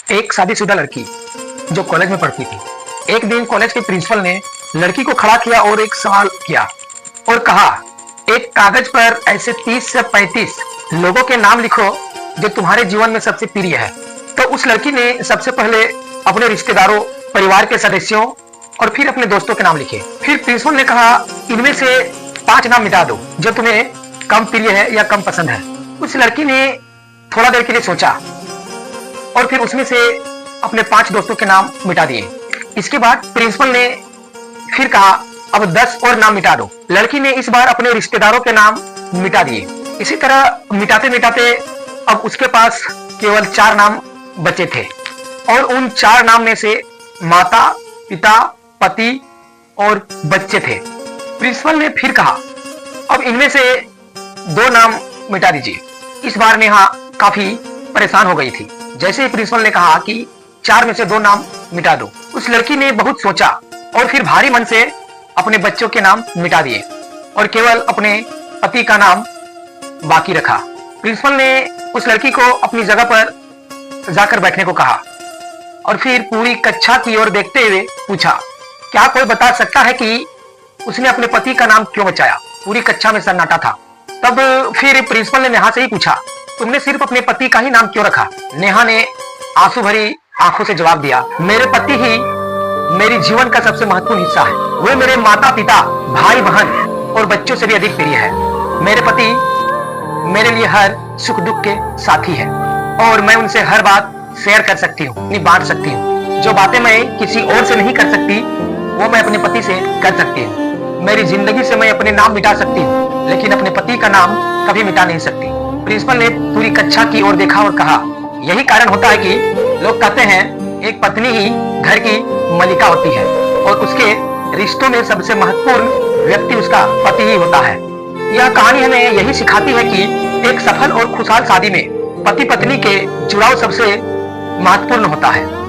एक शादीशुदा लड़की जो कॉलेज में पढ़ती थी। एक दिन कॉलेज के प्रिंसिपल ने लड़की को खड़ा किया और एक सवाल किया और कहा, एक कागज पर ऐसे 30 से 35 लोगों के नाम लिखो जो तुम्हारे जीवन में सबसे प्रिय है। तो उस लड़की ने सबसे पहले अपने रिश्तेदारों, परिवार के सदस्यों और फिर अपने दोस्तों के नाम लिखे। फिर प्रिंसिपल ने कहा, इनमें से 5 नाम मिटा दो जो तुम्हें कम प्रिय है या कम पसंद है। उस लड़की ने थोड़ा देर के लिए सोचा और फिर उसमें से अपने 5 दोस्तों के नाम मिटा दिए। इसके बाद प्रिंसिपल ने फिर कहा, अब 10 और नाम मिटा दो। लड़की ने इस बार अपने रिश्तेदारों के नाम मिटा दिए। इसी तरह मिटाते मिटाते अब उसके पास केवल 4 नाम बचे थे और उन 4 नाम में से माता, पिता, पति और बच्चे थे। प्रिंसिपल ने फिर कहा, अब इनमें से 2 नाम मिटा दीजिए। इस बार नेहा काफी परेशान हो गई थी। जैसे ही प्रिंसिपल ने कहा कि 4 में से 2 नाम मिटा दो, उस लड़की ने बहुत सोचा और फिर भारी मन से अपने बच्चों के नाम मिटा दिए और केवल अपने पति का नाम बाकी रखा। प्रिंसिपल ने उस लड़की को अपनी जगह पर जाकर बैठने को कहा और फिर पूरी कक्षा की ओर देखते हुए पूछा, क्या कोई बता सकता है कि उसने अपने पति का नाम क्यों बचाया? पूरी कक्षा में सन्नाटा था। तब फिर प्रिंसिपल ने नेहा से ही पूछा, तुमने सिर्फ अपने पति का ही नाम क्यों रखा? नेहा ने आंसू भरी आंखों से जवाब दिया, मेरे पति ही मेरी जीवन का सबसे महत्वपूर्ण हिस्सा है। वो मेरे माता पिता, भाई बहन और बच्चों से भी अधिक प्रिय है। मेरे पति मेरे लिए हर सुख दुख के साथी है और मैं उनसे हर बात शेयर कर सकती हूँ, अपनी बांट सकती हूँ। जो बातें मैं किसी और से नहीं कर सकती वो मैं अपने पति से कर सकती हूँ। मेरी जिंदगी से मैं अपने नाम मिटा सकती हूँ लेकिन अपने पति का नाम कभी मिटा नहीं सकती। प्रिंसिपल ने पूरी कक्षा की ओर देखा और कहा, यही कारण होता है कि लोग कहते हैं एक पत्नी ही घर की मलिका होती है और उसके रिश्तों में सबसे महत्वपूर्ण व्यक्ति उसका पति ही होता है। यह कहानी हमें यही सिखाती है कि एक सफल और खुशहाल शादी में पति पत्नी के जुड़ाव सबसे महत्वपूर्ण होता है।